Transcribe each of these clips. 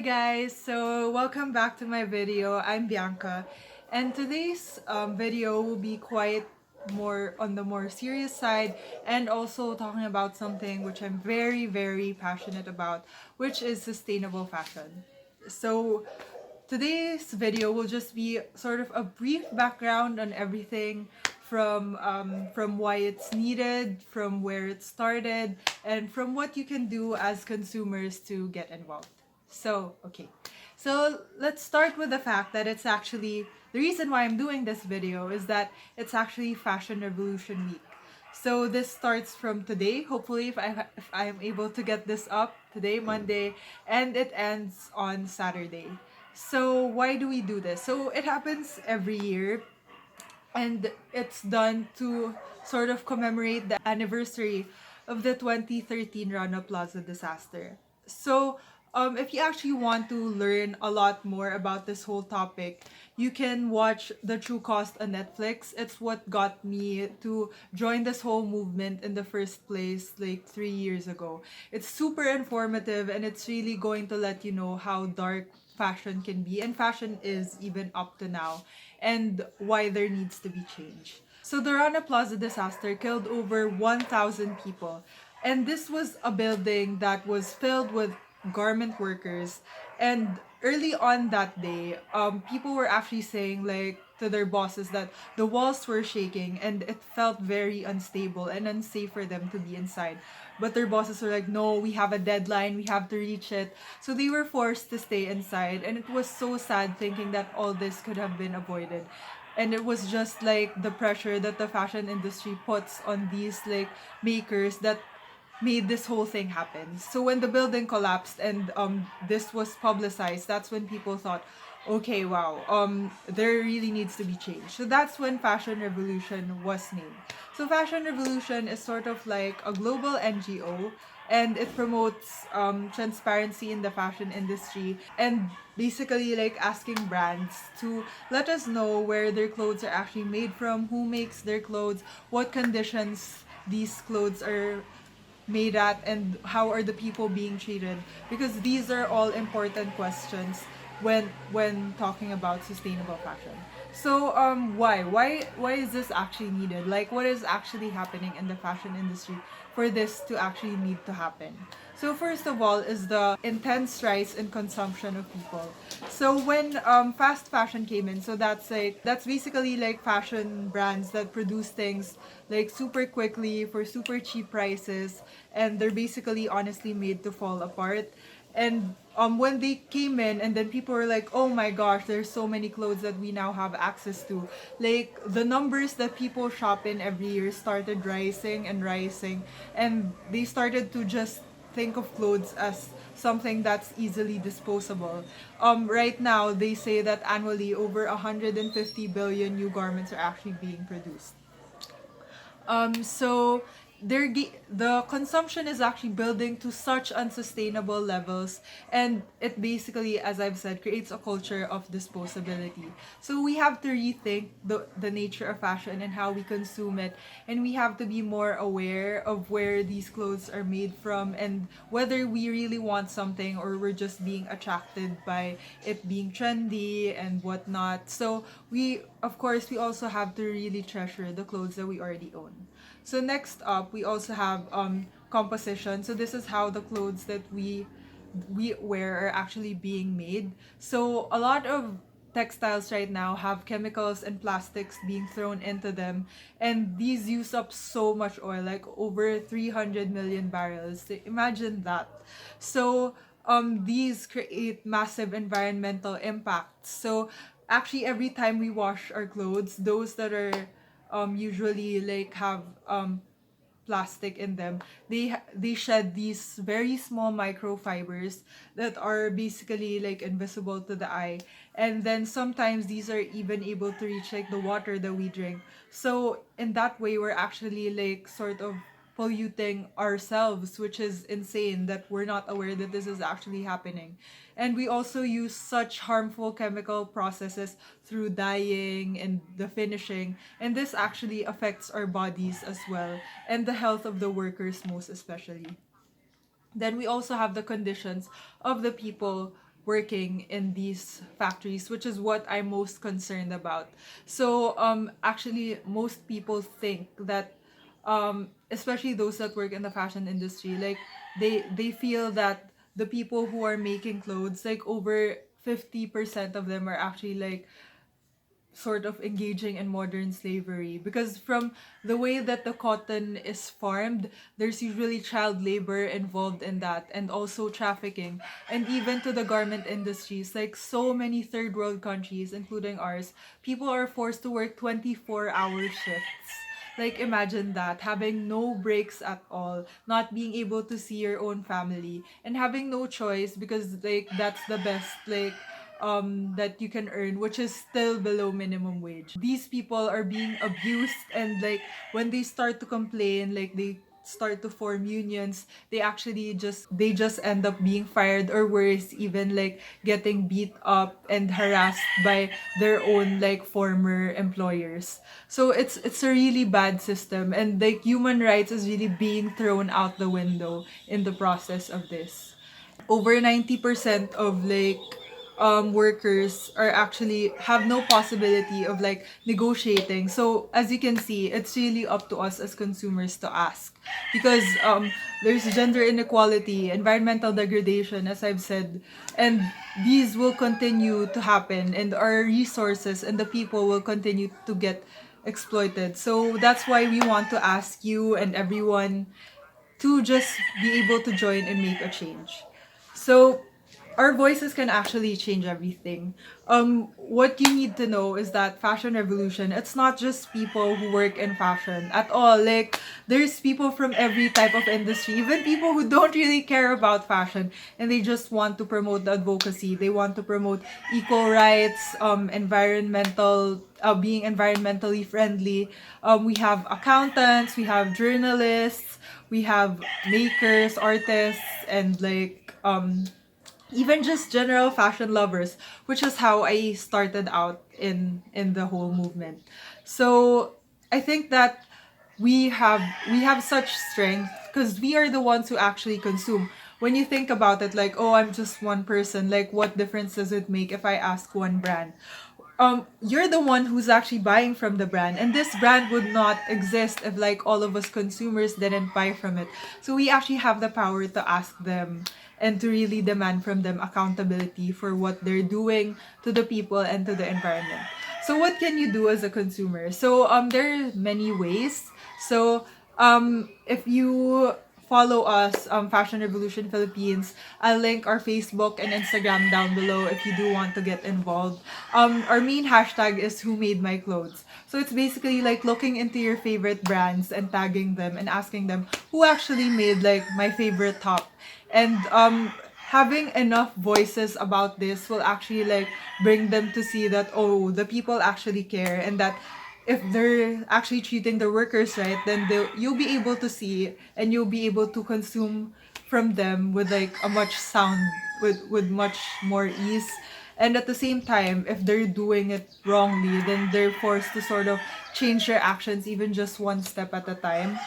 guys, so welcome back to my video. I'm Bianca, and today's video will be quite more on the more serious side, and also talking about something which I'm very passionate about, which is sustainable fashion. So today's video will just be sort of a brief background on everything from why it's needed, from where it started, and from what you can do as consumers to get involved. So let's start with the fact that it's actually the reason why I'm doing this video is that it's actually Fashion Revolution Week. So this starts from today, hopefully if I'm able to get this up today, Monday, and it ends on Saturday. So why do we do this? So it happens every year, and it's done to sort of commemorate the anniversary of the 2013 Rana Plaza Disaster. So, if you actually want to learn a lot more about this whole topic, you can watch The True Cost on Netflix. It's what got me to join this whole movement in the first place, like 3 years ago. It's super informative, and it's really going to let you know how dark fashion can be, and fashion is even up to now, and why there needs to be change. So the Rana Plaza disaster killed over 1,000 people, and this was a building that was filled with garment workers. And early on that day, people were actually saying like to their bosses that the walls were shaking and it felt very unstable and unsafe for them to be inside. But their bosses were like, no, we have a deadline, we have to reach it. So they were forced to stay inside, and it was so sad thinking that all this could have been avoided. And it was just like the pressure that the fashion industry puts on these like makers that made this whole thing happen. So when the building collapsed and this was publicized, that's when people thought, okay, wow, there really needs to be change. So that's when Fashion Revolution was named. So Fashion Revolution is sort of like a global NGO, and it promotes transparency in the fashion industry, and basically like asking brands to let us know where their clothes are actually made from, who makes their clothes, what conditions these clothes are made at, and how are the people being treated, because these are all important questions when talking about sustainable fashion. So why is this actually needed? Like, what is actually happening in the fashion industry for this to actually need to happen? So first of all is the intense rise in consumption of people. So when fast fashion came in, so that's basically like fashion brands that produce things like super quickly for super cheap prices, and they're basically honestly made to fall apart. And when they came in, and then people were like, oh my gosh, there's so many clothes that we now have access to. Like, the numbers that people shop in every year started rising and rising, and they started to just think of clothes as something that's easily disposable. Right now, they say that annually over 150 billion new garments are actually being produced. So the consumption is actually building to such unsustainable levels, and it basically, as I've said, creates a culture of disposability. So we have to rethink the nature of fashion and how we consume it, and we have to be more aware of where these clothes are made from, and whether we really want something or we're just being attracted by it being trendy and whatnot. So we also have to really treasure the clothes that we already own. So next up, we also have composition. So this is how the clothes that we wear are actually being made. So a lot of textiles right now have chemicals and plastics being thrown into them, and these use up so much oil, like over 300 million barrels. So imagine that. So these create massive environmental impacts. So actually every time we wash our clothes, those that are usually like have plastic in them, they shed these very small microfibers that are basically like invisible to the eye, and then sometimes these are even able to reach like the water that we drink. So in that way, we're actually like sort of polluting ourselves, which is insane that we're not aware that this is actually happening. And we also use such harmful chemical processes through dyeing and the finishing, and this actually affects our bodies as well, and the health of the workers most especially. Then we also have the conditions of the people working in these factories, which is what I'm most concerned about. So actually most people think that especially those that work in the fashion industry, like they feel that the people who are making clothes, like over 50% of them are actually like sort of engaging in modern slavery, because from the way that the cotton is farmed, there's usually child labor involved in that, and also trafficking. And even to the garment industries, like so many third world countries including ours, people are forced to work 24-hour shifts. Like imagine that, having no breaks at all, not being able to see your own family, and having no choice because like that's the best like that you can earn, which is still below minimum wage. These people are being abused, and like when they start to complain, like they start to form unions, they just end up being fired, or worse, even like getting beat up and harassed by their own like former employers. So it's a really bad system, and like human rights is really being thrown out the window in the process of this. Over 90% of like workers are actually have no possibility of like negotiating. So as you can see, it's really up to us as consumers to ask, because there's gender inequality, environmental degradation, as I've said, and these will continue to happen, and our resources and the people will continue to get exploited. So that's why we want to ask you and everyone to just be able to join and make a change. So our voices can actually change everything. What you need to know is that fashion revolution, it's not just people who work in fashion at all. Like there's people from every type of industry, even people who don't really care about fashion, and they just want to promote the advocacy. They want to promote equal rights, environmental being environmentally friendly. We have accountants, we have journalists, we have makers, artists, and like even just general fashion lovers, which is how I started out in the whole movement. So I think that we have such strength because we are the ones who actually consume. When you think about it, like, oh, I'm just one person, like what difference does it make if I ask one brand? You're the one who's actually buying from the brand, and this brand would not exist if like all of us consumers didn't buy from it. So we actually have the power to ask them and to really demand from them accountability for what they're doing to the people and to the environment. So what can you do as a consumer? So there are many ways. So if you follow us, Fashion Revolution Philippines, I'll link our Facebook and Instagram down below if you do want to get involved. Our main hashtag is Who Made My Clothes. So it's basically like looking into your favorite brands and tagging them and asking them who actually made like my favorite top. And having enough voices about this will actually like bring them to see that, oh, the people actually care, and that if they're actually treating the workers right, then you'll be able to see and you'll be able to consume from them with like a much sound, with much more ease. And at the same time, if they're doing it wrongly, then they're forced to sort of change their actions even just one step at a time.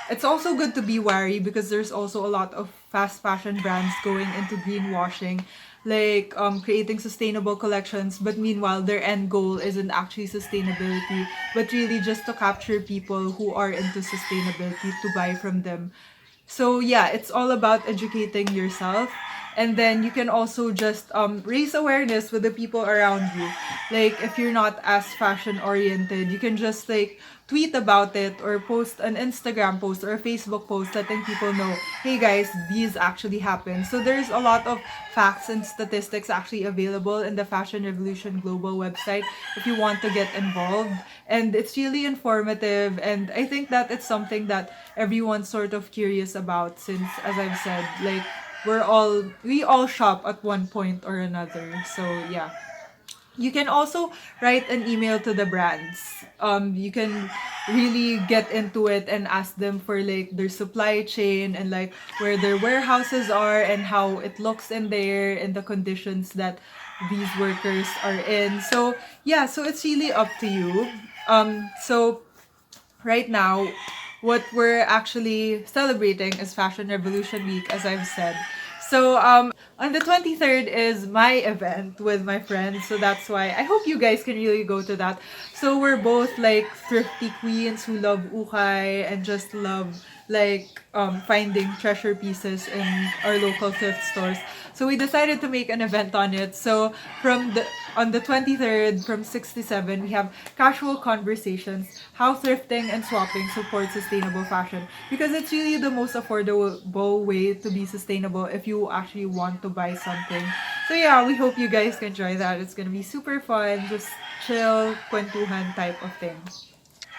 It's also good to be wary because there's also a lot of fast fashion brands going into greenwashing, like creating sustainable collections, but meanwhile their end goal isn't actually sustainability, but really just to capture people who are into sustainability to buy from them. So yeah, it's all about educating yourself. And then you can also just raise awareness with the people around you. Like if you're not as fashion oriented, you can just like tweet about it or post an Instagram post or a Facebook post letting people know, hey guys, these actually happen. So there's a lot of facts and statistics actually available in the Fashion Revolution Global website if you want to get involved. And it's really informative, and I think that it's something that everyone's sort of curious about, since as I've said, like we all shop at one point or another. So yeah. You can also write an email to the brands. You can really get into it and ask them for like their supply chain and like where their warehouses are and how it looks in there and the conditions that these workers are in. So yeah, so it's really up to you. So right now, what we're actually celebrating is Fashion Revolution Week, as I've said. So on the 23rd is my event with my friends. So that's why I hope you guys can really go to that. So we're both like thrifty queens who love ukay and just love like finding treasure pieces in our local thrift stores. So we decided to make an event on it. So from the on the 23rd from 6 to 7, we have casual conversations, how thrifting and swapping support sustainable fashion, because it's really the most affordable way to be sustainable if you actually want to buy something. So yeah, we hope you guys can enjoy that. It's gonna be super fun, just chill, kwentuhan type of thing.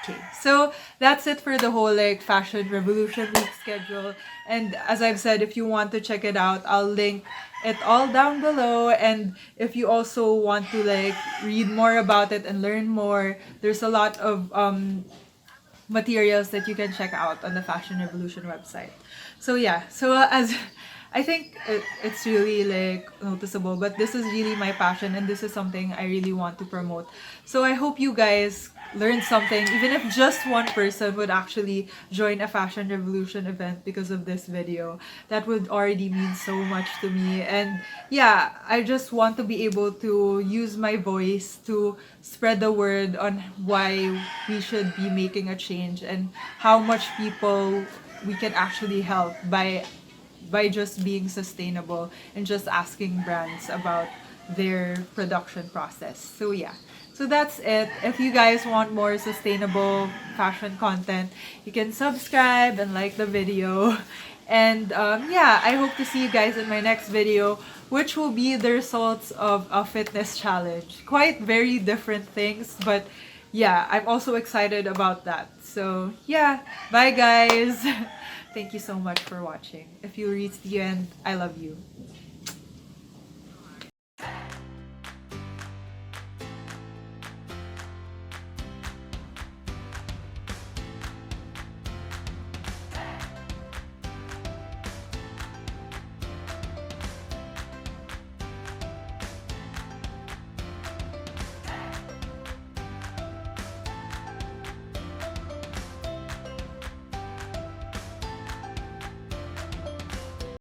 Okay, so that's it for the whole like fashion revolution week schedule. And as I've said, if you want to check it out, I'll link it all down below. And if you also want to like read more about it and learn more, there's a lot of materials that you can check out on the Fashion Revolution website. So yeah, so as I think it's really like noticeable, but this is really my passion and this is something I really want to promote. So I hope you guys learned something, even if just one person would actually join a Fashion Revolution event because of this video. That would already mean so much to me. And yeah, I just want to be able to use my voice to spread the word on why we should be making a change and how much people we can actually help by just being sustainable and just asking brands about their production process. So yeah. So that's it. If you guys want more sustainable fashion content, you can subscribe and like the video. And yeah, I hope to see you guys in my next video, which will be the results of a fitness challenge. Quite very different things, but yeah, I'm also excited about that. So yeah, bye guys. Thank you so much for watching. If you reached the end, I love you.